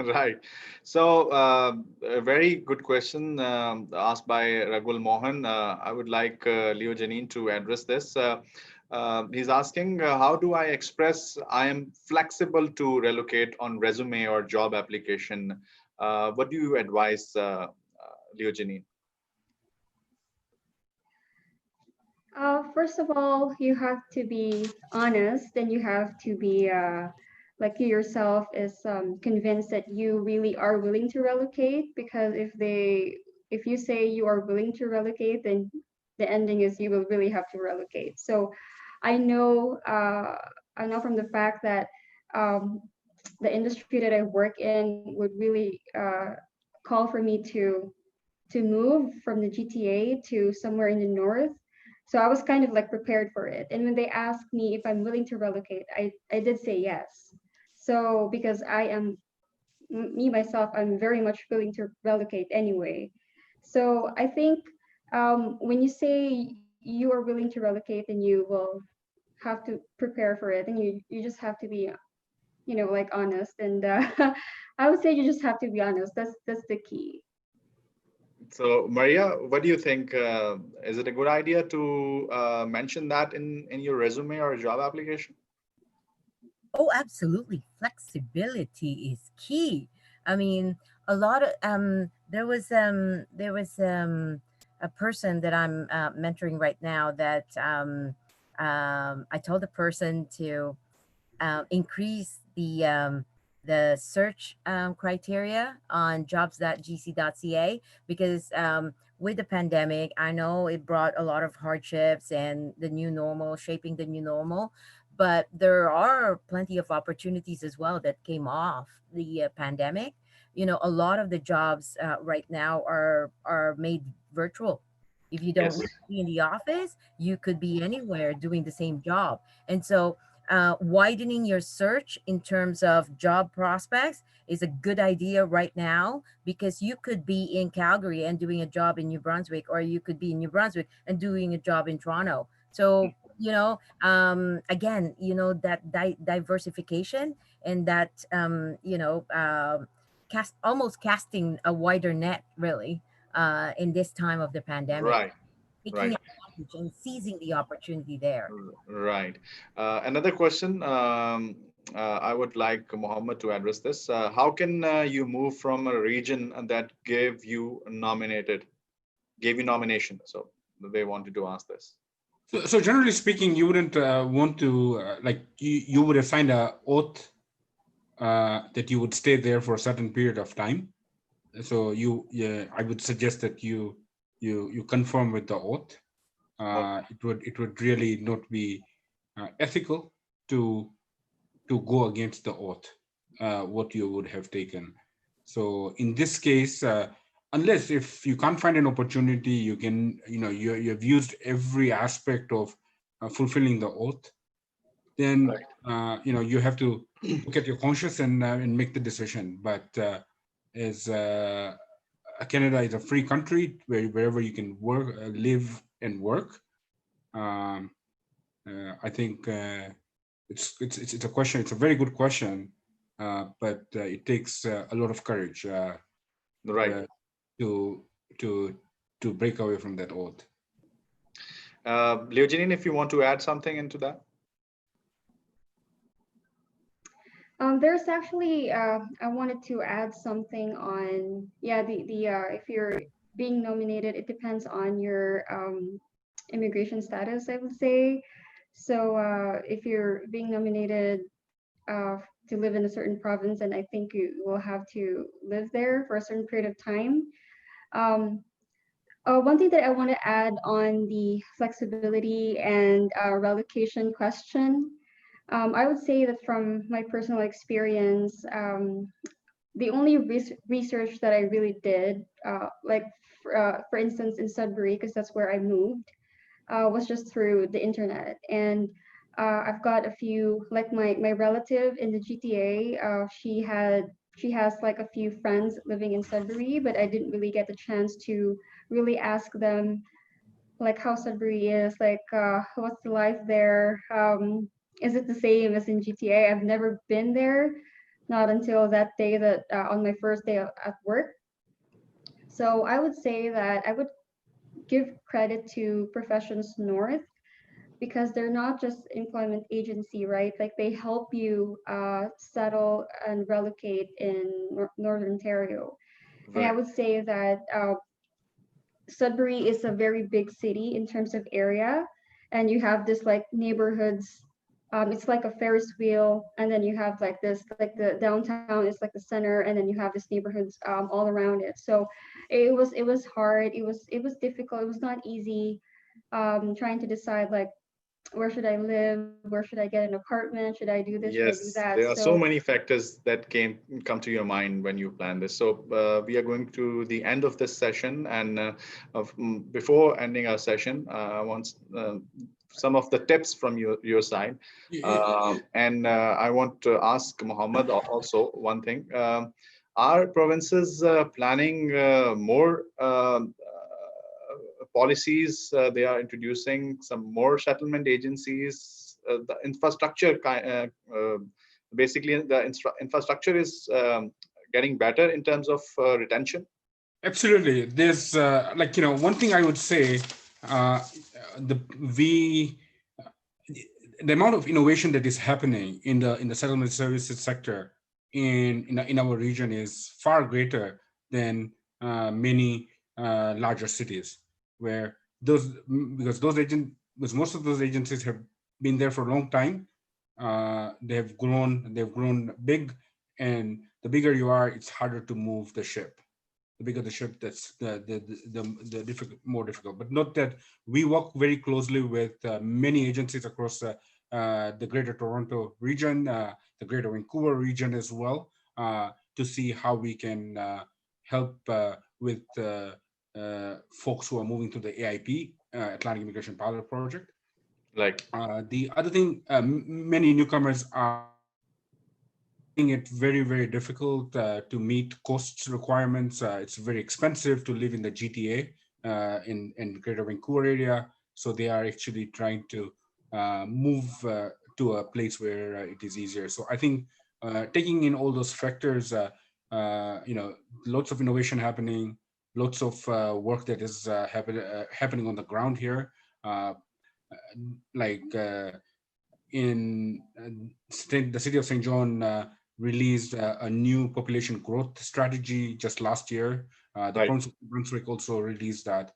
Right. So, a very good question asked by Ragul Mohan. I would like Leojenen to address this. He's asking, how do I express I am flexible to relocate on resume or job application? What do you advise, Leojenen? First of all, you have to be honest, and you have to be like you yourself is convinced that you really are willing to relocate. Because if you say you are willing to relocate, then the ending is you will really have to relocate. So I know uh, I know from the fact that um, the industry that I work in would really call for me to move from the GTA to somewhere in the north. So I was kind of like prepared for it. And when they asked me if I'm willing to relocate, I did say yes. So because me myself, I'm very much willing to relocate anyway. So I think when you say you are willing to relocate, then you will have to prepare for it, and you just have to be like honest. And I would say you just have to be honest. That's the key. So, Maria, what do you think? Is it a good idea to mention that in your resume or job application? Oh, absolutely. Flexibility is key. I mean, a lot of there was a person that I'm mentoring right now that I told the person to increase the search criteria on jobs.gc.ca, because with the pandemic, I know it brought a lot of hardships and the new normal, shaping the new normal, but there are plenty of opportunities as well that came off the pandemic. A lot of the jobs right now are made virtual. If you don't need Yes. to be in the office, you could be anywhere doing the same job. And so widening your search in terms of job prospects is a good idea right now, because you could be in Calgary and doing a job in New Brunswick, or you could be in New Brunswick and doing a job in Toronto. So, again, that diversification, and that, almost casting a wider net, really, in this time of the pandemic, Right. taking Right. advantage and seizing the opportunity there. Right. Another question. I would like Mohammed to address this. How can you move from a region that gave you nomination? So they wanted to ask this. So generally speaking, you wouldn't want to you would have signed a oath that you would stay there for a certain period of time. So I would suggest that you confirm with the oath. Okay. It would really not be ethical to go against the oath what you would have taken. So in this case, unless if you can't find an opportunity, you can you have used every aspect of fulfilling the oath, then Right. you have to look at your conscience and make the decision. But as Canada is a free country wherever you can work, live and work. Um, I think it's a question. It's a very good question, but it takes a lot of courage Right. uh, to to to break away from that oath. Leojanine, if you want to add something into that. There's actually I wanted to add something on, yeah, the if you're being nominated, it depends on your immigration status, I would say. So if you're being nominated to live in a certain province, and I think you will have to live there for a certain period of time. One thing that I want to add on the flexibility and relocation question, I would say that from my personal experience, the only research that I really did, for instance, in Sudbury, because that's where I moved, was just through the internet. And I've got a few, like my relative in the GTA, she has like a few friends living in Sudbury, but I didn't really get the chance to really ask them like how Sudbury is, like what's the life there? Is it the same as in GTA? I've never been there, not until that day that on my first day at work. So I would say that I would give credit to Professions North because they're not just employment agency, right? Like they help you settle and relocate in Northern Ontario. And I Right. would say that Sudbury is a very big city in terms of area, and you have this like neighborhoods. It's like a Ferris wheel, and then you have like this, like the downtown is like the center, and then you have this neighborhoods all around it. So it was hard. It was difficult. It was not easy trying to decide like where should I live, where should I get an apartment, should I do this, should I do Yes, that. there are so So many factors that come to your mind when you plan this. So we are going to the end of this session, and before ending our session, I want some of the tips from your side, and I want to ask Mohammed also one thing. Are provinces planning more policies? They are introducing some more settlement agencies. The infrastructure, basically, the infrastructure is getting better in terms of retention. Absolutely. There's one thing I would say, uh, the we the amount of innovation that is happening in the settlement services sector in our region is far greater than many larger cities, where those because those agent because most of those agencies have been there for a long time. They've grown big, and the bigger you are, it's harder to move the ship. The bigger the ship, that's the difficult, more difficult. But note that we work very closely with many agencies across the Greater Toronto region, the Greater Vancouver region as well, to see how we can help with folks who are moving to the AIP, Atlantic Immigration Pilot Project. Like, The other thing, many newcomers are finding it very, very difficult to meet costs requirements. It's very expensive to live in the GTA in Greater Vancouver area. So they are actually trying to move to a place where it is easier. So I think taking in all those factors, lots of innovation happening, lots of work that is happening on the ground here. Uh, like in the city of St. John released a new population growth strategy just last year. The right, province of Brunswick also released that.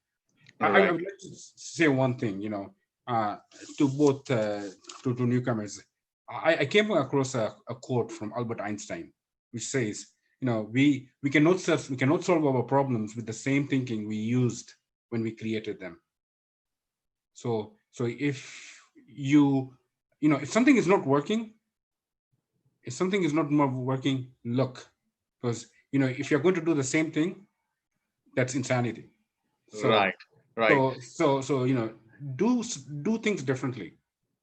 I right, would like to say one thing, to both to newcomers. I came across a quote from Albert Einstein, which says, we cannot solve our problems with the same thinking we used when we created them. So if if something is not working, look, because if you're going to do the same thing, that's insanity. So right, right. so do do things differently.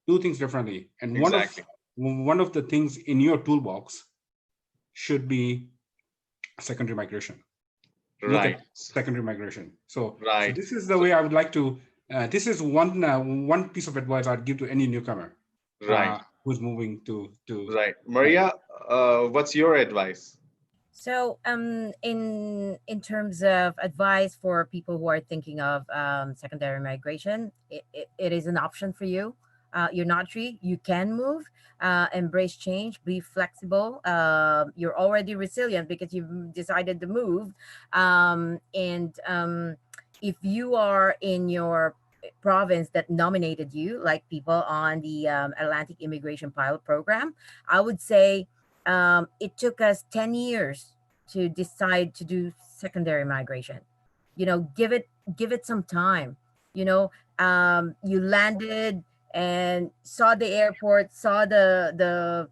Do things differently. And Exactly. one of the things in your toolbox should be secondary migration. Look at Right, secondary migration. So right. this is the So, way I would like to. This is one piece of advice I'd give to any newcomer right, who's moving to right. Canada. Maria, what's your advice? So, in terms of advice for people who are thinking of secondary migration, it is an option for you. You're not free. You can move. Embrace change. Be flexible. You're already resilient because you've decided to move. And if you are in your province that nominated you, like people on the Atlantic Immigration Pilot Program, I would say it took us 10 years to decide to do secondary migration. give it some time. You landed and saw the airport, saw the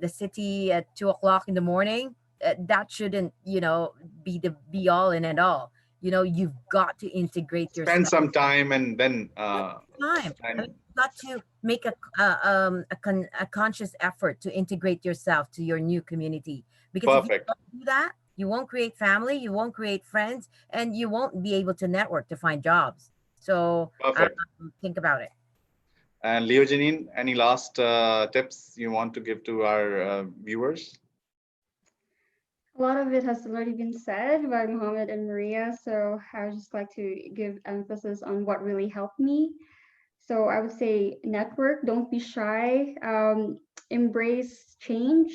city at 2 o'clock in the morning. That shouldn't be the be all and end all. You've got to integrate Spend yourself. some time and then Time. I mean, and you've got to make a conscious effort to integrate yourself to your new community, because if you perfect, don't do that, you won't create family, you won't create friends, and you won't be able to network to find jobs. So perfect. think about it. And Leojenen, any last tips you want to give to our viewers? A lot of it has already been said by Mohammed and Maria, so I would just like to give emphasis on what really helped me. So I would say network, don't be shy, embrace change,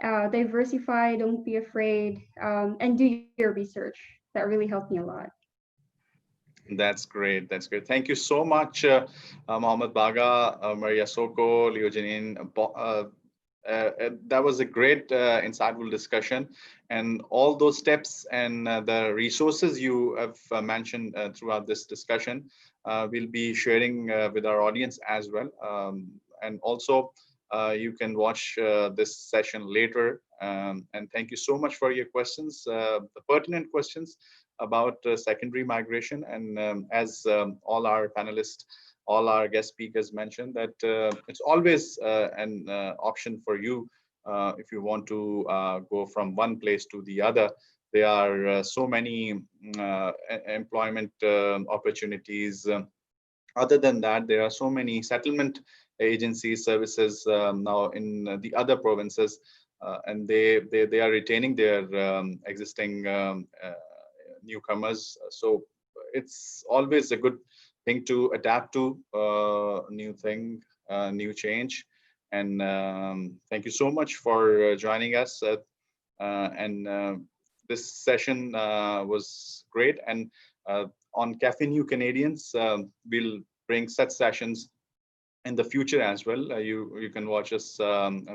diversify, don't be afraid, and do your research. That really helped me a lot. That's great. That's great. Thank you so much, Mohamed Bagha, Maria Sauco, Leojenen. That was a great, insightful discussion, and all those steps and the resources you have mentioned throughout this discussion, we'll be sharing with our audience as well. And also, you can watch this session later. And thank you so much for your questions, the pertinent questions about secondary migration. And as all our panelists, all our guest speakers mentioned, that it's always an option for you if you want to go from one place to the other. There are so many employment opportunities. Other than that, there are so many settlement agency services now in the other provinces, and they are retaining their existing newcomers. So it's always a good thing to adapt to new thing, new change. And thank you so much for joining us. And this session was great. And on Café New Canadians, we'll bring such sessions in the future as well. You can watch us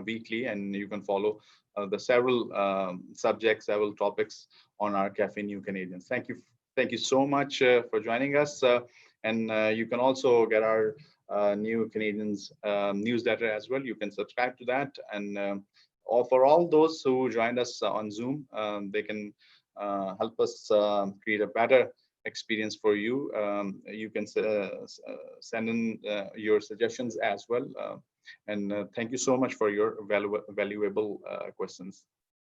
weekly, and you can follow the several subjects, several topics on our Café New Canadians. Thank you so much for joining us. And you can also get our New Canadians newsletter as well. You can subscribe to that. And for all those who joined us on Zoom, they can help us create a better experience for you. You can send in your suggestions as well. And thank you so much for your valuable questions.